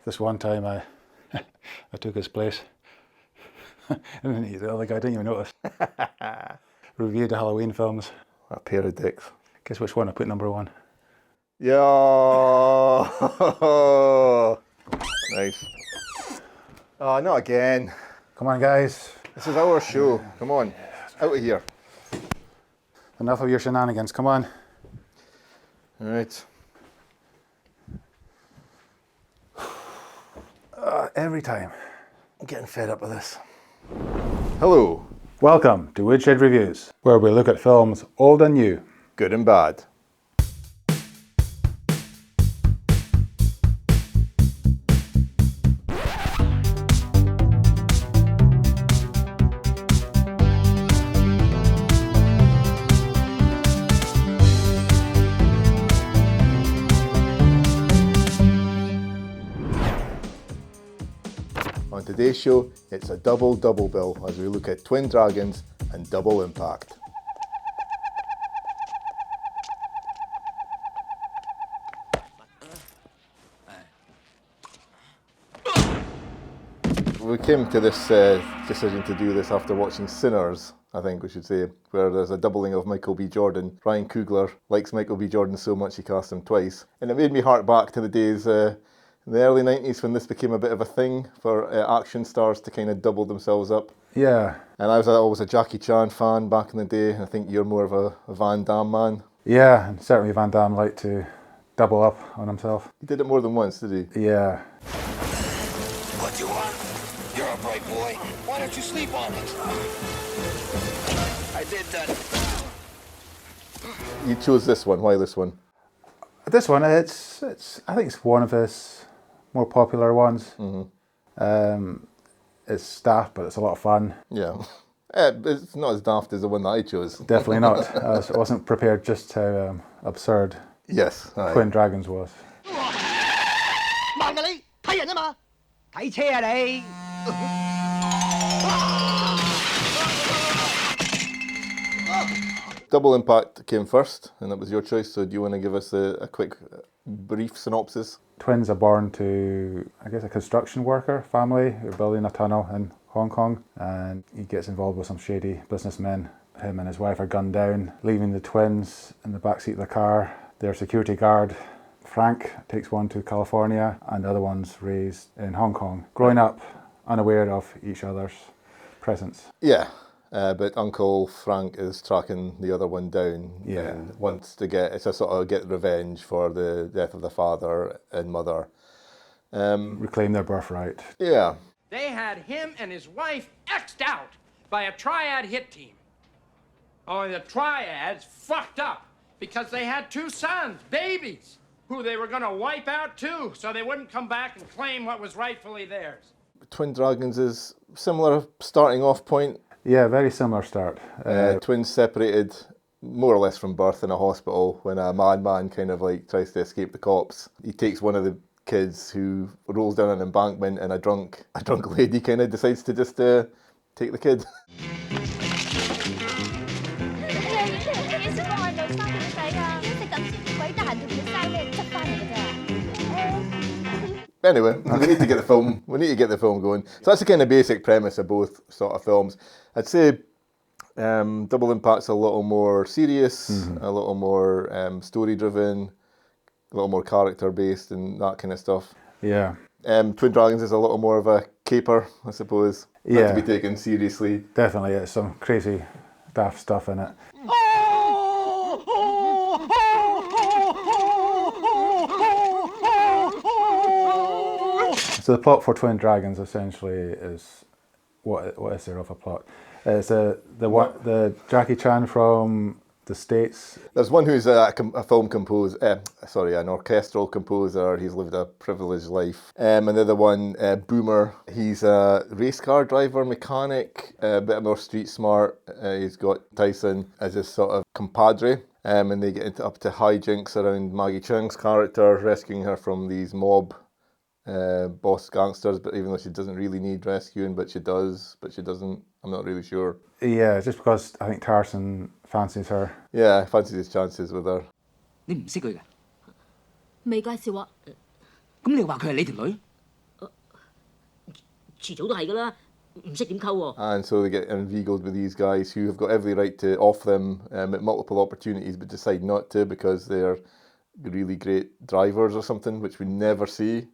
This one time I took his place. And the other guy didn't even notice. Reviewed the Halloween films. A pair of dicks. Guess which one I put number one? Yeah. Nice. Oh, not again. Come on, guys. This is our show. Come on. Out of here. Enough of your shenanigans. Come on. All right. Every time. I'm getting fed up with this. Hello. Welcome to Woodshed Reviews, where we look at films old and new. Good and bad. On today's show, it's a double bill as we look at Twin Dragons and Double Impact. We came to this decision to do this after watching Sinners, I think we should say, where there's a doubling of Michael B. Jordan. Ryan Coogler likes Michael B. Jordan so much he cast him twice. And it made me hark back to the days in the early 90s when this became a bit of a thing for action stars to kind of double themselves up. Yeah. And I was always a Jackie Chan fan back in the day. I think you're more of a Van Damme man. Yeah, and certainly Van Damme liked to double up on himself. He did it more than once, did he? Yeah. What do you want? You're a bright boy. Why don't you sleep on it? I did that. You chose this one. Why this one? This one, I think it's one of his more popular ones. Mm-hmm. It's daft, but it's a lot of fun. Yeah. It's not as daft as the one that I chose. Definitely not. I wasn't prepared just how absurd Yes. Aye. Twin Dragons was. Double Impact came first, and that was your choice. So do you want to give us a quick, brief synopsis? Twins are born to, I guess, a construction worker family who are building a tunnel in Hong Kong, and he gets involved with some shady businessmen. Him and his wife are gunned down, leaving the twins in the backseat of the car. Their security guard, Frank, takes one to California, and the other one's raised in Hong Kong, growing up unaware of each other's presence. Yeah. But Uncle Frank is tracking the other one down and wants to get revenge for the death of the father and mother. Reclaim their birthright. Yeah. They had him and his wife X'd out by a triad hit team. Only the triads fucked up because they had two sons, babies, who they were going to wipe out too, so they wouldn't come back and claim what was rightfully theirs. Twin Dragons is similar starting off point. Yeah, very similar start. Twins separated more or less from birth in a hospital when a madman kind of like tries to escape the cops. He takes one of the kids who rolls down an embankment, and a drunk lady kind of decides to just take the kid. Anyway, we need to get the film. We need to get the film going. So that's the kind of basic premise of both sort of films. I'd say Double Impact's a little more serious, a little more story-driven, a little more character-based, and that kind of stuff. Yeah. Twin Dragons is a little more of a caper, I suppose. Yeah. Not to be taken seriously. Definitely, it's some crazy, daft stuff in it. So the plot for Twin Dragons essentially is, what is there of a plot? It's the Jackie Chan from the States. There's one who's an orchestral composer. He's lived a privileged life. And the other one, Boomer, he's a race car driver, mechanic, a bit more street smart. He's got Tyson as his sort of compadre. And they get up to hijinks around Maggie Cheung's character, rescuing her from these mob boss gangsters, but even though she doesn't really need rescuing, but she does, but she doesn't. I'm not really sure. Yeah, just because I think Tarzan fancies her. Yeah, fancies his chances with her. 你唔識佢嘅？未介紹我。咁你話佢係你條女？遲早都係㗎啦，唔識點溝喎。 And so they get inveigled with these guys who have got every right to off them multiple opportunities but decide not to because they're really great drivers or something, which we never see.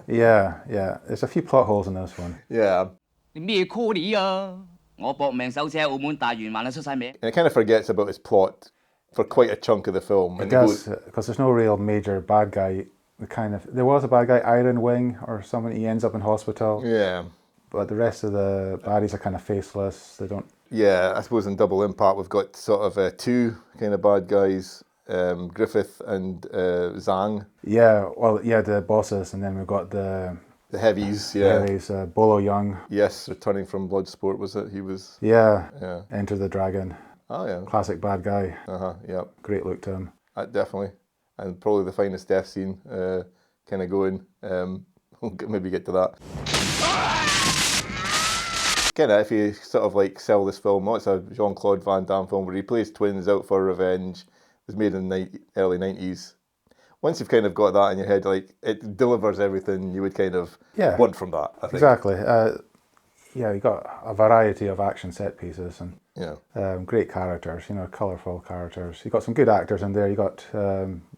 Yeah, yeah. There's a few plot holes in this one. Yeah. 你咩 call 你啊？我搏命手車喺澳門大圓環啊出晒名。And it kind of forgets about its plot for quite a chunk of the film. It And does, because there's no real major bad guy. There was a bad guy, Iron Wing or someone, he ends up in hospital. Yeah. But the rest of the baddies are kind of faceless. They don't... Yeah, I suppose in Double Impact we've got sort of two kind of bad guys, Griffith and Zhang. Yeah, well, yeah, the bosses, and then we've got the heavies, yeah. Heavies, Bolo Young. Yes, returning from Bloodsport, was it? He was... Yeah, yeah. Enter the Dragon. Oh, yeah. Classic bad guy. Yeah. Great look to him. Definitely. And probably the finest death scene kind of going. We'll maybe get to that. Kind of, if you sort of like sell this film, it's a Jean-Claude Van Damme film where he plays twins out for revenge. It was made in the early 90s. Once you've kind of got that in your head, like, it delivers everything you would kind of want from that, I think. Exactly. Yeah, you got a variety of action set pieces and great characters, you know, colourful characters. You got some good actors in there. You got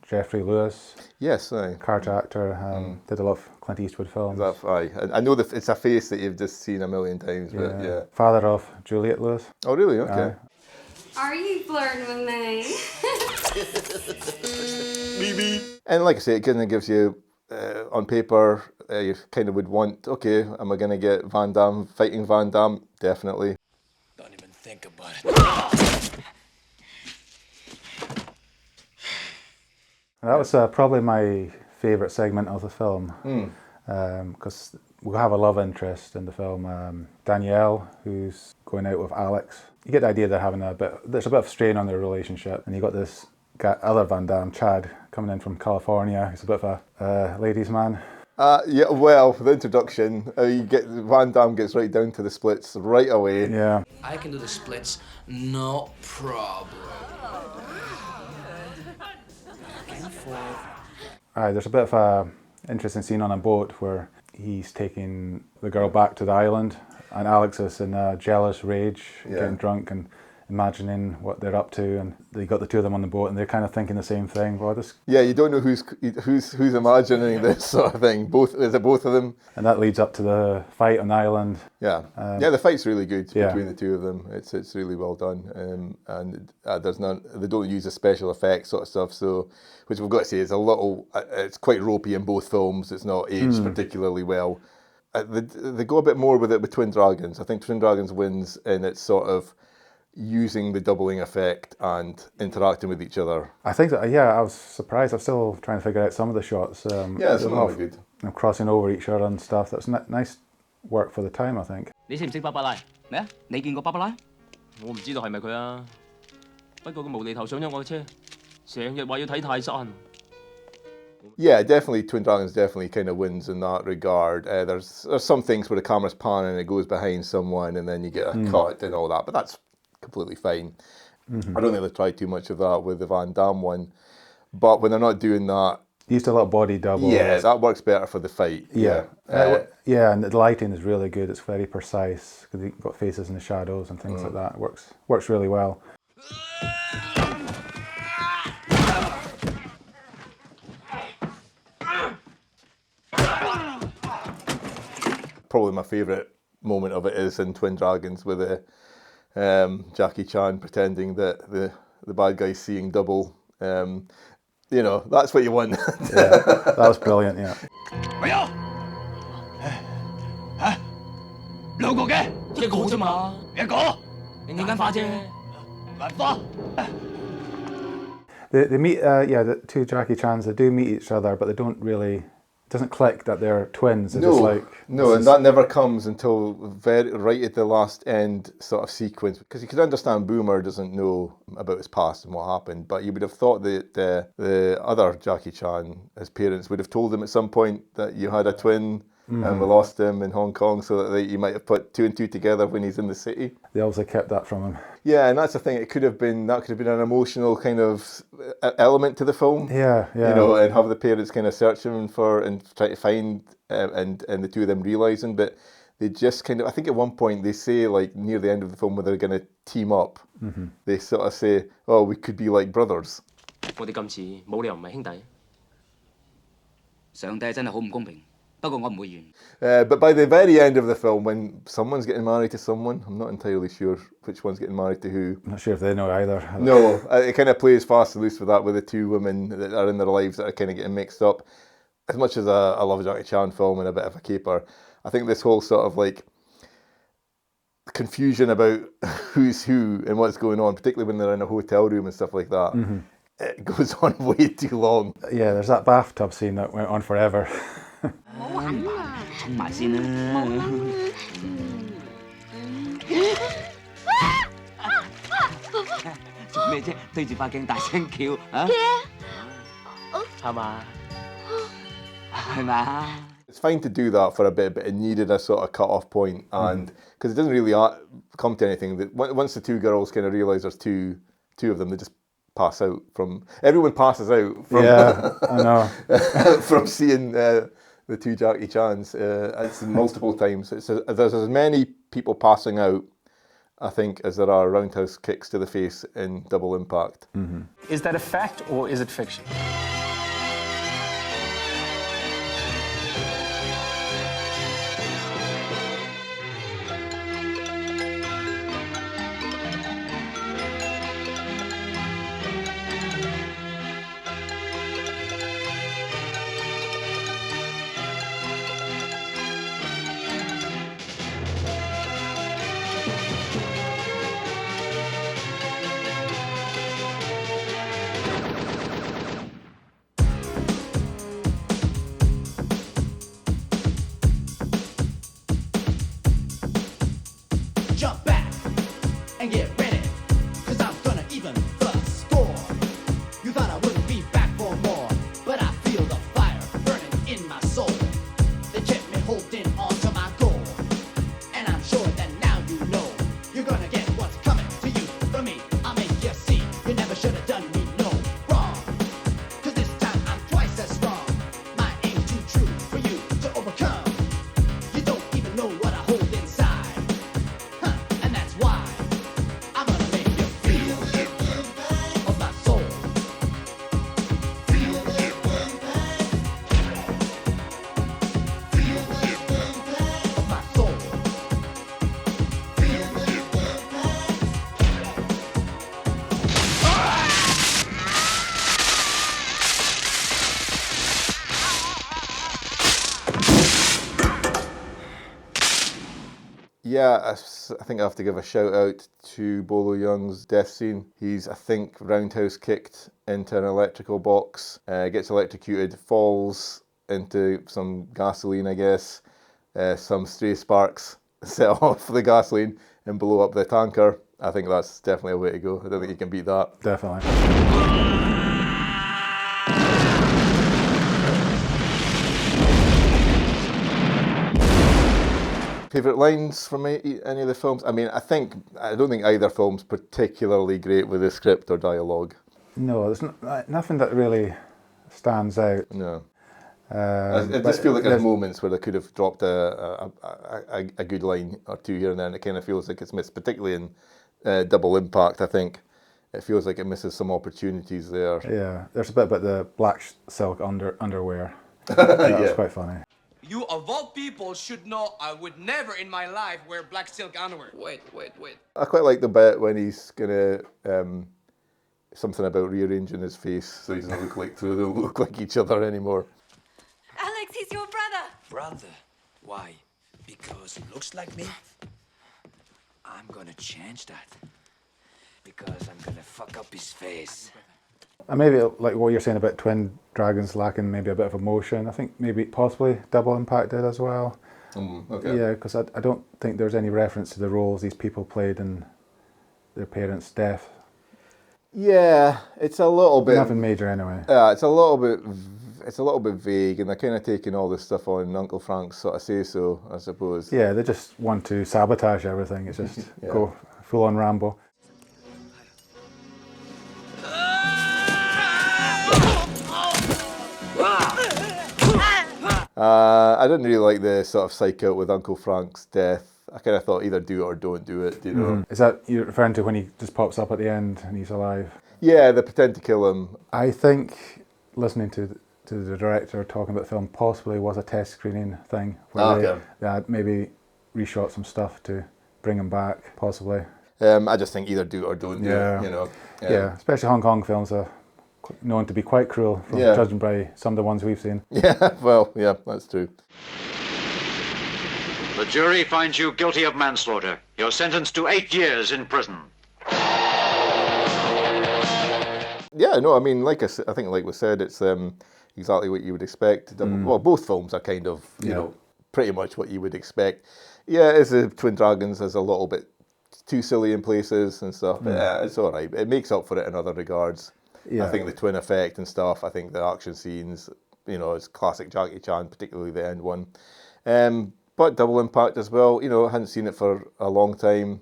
Jeffrey Lewis. Yes, aye. Character actor. Did a lot of Clint Eastwood films. Aye. I know that it's a face that you've just seen a million times, but yeah. Father of Juliet Lewis. Oh, really? Okay. Are you flirting with me? And like I say, it kind of gives you, on paper, you kind of would want, okay, am I going to get Van Damme fighting Van Damme? Definitely. Don't even think about it. That was probably my favourite segment of the film, because we have a love interest in the film. Danielle, who's going out with Alex. You get the idea they're having there's a bit of strain on their relationship, and you got this guy, other Van Damme, Chad, coming in from California. He's a bit of a ladies' man. Yeah, well, the introduction, Van Damme gets right down to the splits right away. Yeah. I can do the splits, no problem. There's a bit of a interesting scene on a boat where he's taking the girl back to the island, and Alex is in a jealous rage, getting drunk and imagining what they're up to, and they got the two of them on the boat, and they're kind of thinking the same thing. Well, yeah, you don't know who's imagining this sort of thing. Is it both of them? And that leads up to the fight on the island. Yeah, the fight's really good between the two of them. It's really well done, and they don't use the special effects sort of stuff. So, which we've got to say is a little. It's quite ropey in both films. It's not aged particularly well. They go a bit more with it with Twin Dragons. I think Twin Dragons wins in its sort of using the doubling effect and interacting with each other. I think that, I was surprised. I'm still trying to figure out some of the shots. It's really good. Crossing over each other and stuff. That's nice work for the time, I think. 你識唔識芭芭拉？咩啊？你見過芭芭拉？我唔知道係咪佢啊。不過佢無厘頭上咗我嘅車，成日話要睇泰山。Yeah, definitely, Twin Dragons definitely kind of wins in that regard. There's some things where the camera's panning and it goes behind someone and then you get a cut and all that, but that's completely fine. I don't think they tried too much of that with the Van Damme one. But when they're not doing that... Used a lot of body double. Yeah, that works better for the fight. Yeah. And the lighting is really good. It's very precise, because you've got faces in the shadows and things like that. It works really well. Probably my favourite moment of it is in Twin Dragons with Jackie Chan pretending that the bad guy's seeing double. You know, that's what you want. That was brilliant, yeah. 喂啊！嚇兩個嘅，一個啫嘛，一個，你幾間花啫，間花。They meet, the two Jackie Chans, they do meet each other, but they don't really... It doesn't click that they're twins. It's just like... No, and that never comes until right at the last end sort of sequence. Because you can understand Boomer doesn't know about his past and what happened, but you would have thought that the other Jackie Chan, his parents, would have told him at some point that you had a twin. and we lost him in Hong Kong, so that you might have put 2 and 2 together when he's in the city. They obviously kept that from him. Yeah, and that's the thing. That could have been an emotional kind of element to the film. Yeah. You know, and have the parents kind of searching for and try to find, and the two of them realising, but they just kind of, I think at one point they say, like near the end of the film, where they're going to team up, they sort of say, oh, we could be like brothers. 我哋今次冇理由唔係兄弟。上帝真係好唔公平，不過我唔會完。But by the very end of the film, when someone's getting married to someone, I'm not entirely sure which one's getting married to who. I'm not sure if they know either. No, it kind of plays fast and loose with that, with the two women that are in their lives that are kind of getting mixed up. As much as I love a Jackie Chan film and a bit of a caper, I think this whole sort of like confusion about who's who and what's going on, particularly when they're in a hotel room and stuff like that, it goes on way too long. Yeah, there's that bathtub scene that went on forever. 衝埋先啦！做咩啫？對住塊鏡大聲叫啊！係嘛？係嘛？ It's fine to do that for a bit, but it needed a sort of cut-off point, and because it doesn't really come to anything. That once the two girls kind of realise there's two of them, they just pass out from. Everyone passes out from. Yeah, I know. From seeing the two Jackie Chans. It's multiple times. There's as many people passing out, I think, as there are roundhouse kicks to the face in Double Impact. Is that a fact or is it fiction? Jump back and get ready, cause I'm gonna even the score. You thought I wouldn't be back for more, but I feel the fire burning in my soul. They kept me holding on to my goal, and I'm sure that now you know you're gonna get what's coming to you from me. I'll make you see you never should have done me no wrong, cause this time I'm twice as strong. My aim too true for you to overcome. You don't even know what I hold inside. And that's why I'm gonna make you feel of my soul. Feel of my soul. Yeah, I think I have to give a shout out to Bolo Young's death scene. He's, I think, roundhouse kicked into an electrical box, gets electrocuted, falls into some gasoline, I guess. Some stray sparks set off the gasoline and blow up the tanker. I think that's definitely a way to go. I don't think you can beat that. Definitely. Favourite lines from any of the films? I mean, I don't think either film's particularly great with the script or dialogue. No, there's nothing that really stands out. No. I just feel like there's moments where they could have dropped a good line or two here and there, and it kind of feels like it's missed, particularly in Double Impact, I think. It feels like it misses some opportunities there. Yeah, there's a bit about the black silk underwear. That was quite funny. You, of all people, should know I would never in my life wear black silk underwear. Wait. I quite like the bit when he's gonna something about rearranging his face so he doesn't look like each other anymore. Alex, he's your brother. Brother? Why? Because he looks like me? I'm gonna change that. Because I'm gonna fuck up his face. And maybe like what you're saying about Twin Dragons lacking maybe a bit of emotion. I think maybe possibly Double Impact did as well. Okay. Yeah, because I don't think there's any reference to the roles these people played in their parents' death. Yeah, it's a little bit. Nothing major anyway. Yeah, it's a little bit. it's a little bit vague, and they're kind of taking all this stuff on Uncle Frank's sort of say-so, I suppose. Yeah, they just want to sabotage everything. It's just Yeah. go full on Rambo. I didn't really like the sort of psych out with Uncle Frank's death. I kind of thought either do it or don't do it, you know. Is that you're referring to when he just pops up at the end and he's alive? Yeah, they pretend to kill him. I think listening to the director talking about the film possibly was a test screening thing where they maybe reshot some stuff to bring him back, possibly. I just think either do it or don't do it, you know. Yeah, especially Hong Kong films are known to be quite cruel, from judging by some of the ones we've seen. Yeah, well, yeah, that's true. The jury finds you guilty of manslaughter. You're sentenced to 8 years in prison. Yeah, no, I mean, I think like we said, it's exactly what you would expect. Well, both films are kind of, you know, pretty much what you would expect. Yeah, it's the Twin Dragons is a little bit too silly in places and stuff, but yeah, it's all right. It makes up for it in other regards. Yeah. I think the twin effect and stuff, I think the action scenes, you know, it's classic Jackie Chan, particularly the end one. But Double Impact as well, you know, I hadn't seen it for a long time.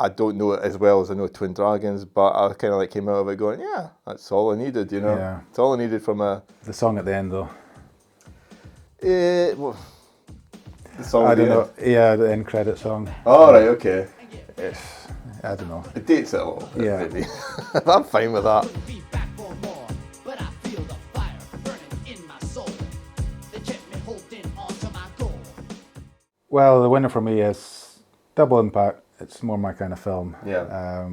I don't know it as well as I know Twin Dragons, but I kind of like came out of it going, yeah, that's all I needed, you know. Yeah. It's all I needed from a... The song at the end, though. Well, the song I don't know. Yeah, the end credit song. Oh, right, okay. I don't know. It dates it a little bit, maybe. I'm fine with that. Well, the winner for me is Double Impact. It's more my kind of film. Yeah.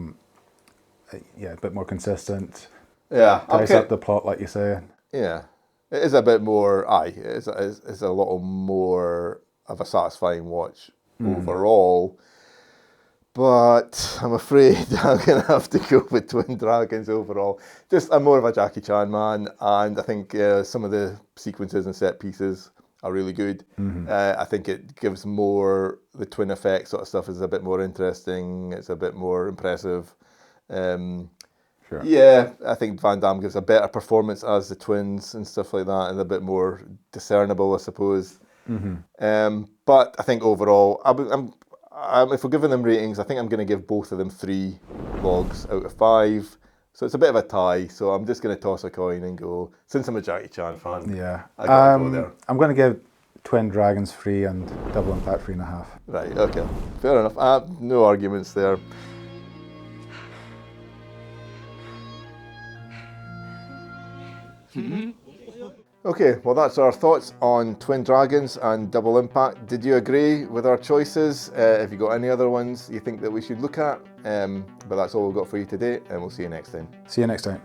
Yeah, a bit more consistent. Yeah. Ties up the plot, like you say. Yeah. It is a bit more, it's a lot more of a satisfying watch overall. But I'm afraid I'm going to have to go with Twin Dragons overall. I'm more of a Jackie Chan man, and I think some of the sequences and set pieces are really good. I think it gives more, the twin effect sort of stuff is a bit more interesting, it's a bit more impressive. Sure. Yeah, I think Van Damme gives a better performance as the twins and stuff like that, and a bit more discernible, I suppose. But I think overall, if we're giving them ratings, I think I'm going to give both of them 3 logs out of 5. So it's a bit of a tie. So I'm just going to toss a coin and go, since I'm a Jackie Chan fan, I gotta go there. I'm going to give Twin Dragons 3 and Double Impact 3.5. Right, okay. Fair enough. No arguments there. Okay, well that's our thoughts on Twin Dragons and Double Impact. Did you agree with our choices? Have you got any other ones you think that we should look at? But that's all we've got for you today, and we'll see you next time. See you next time.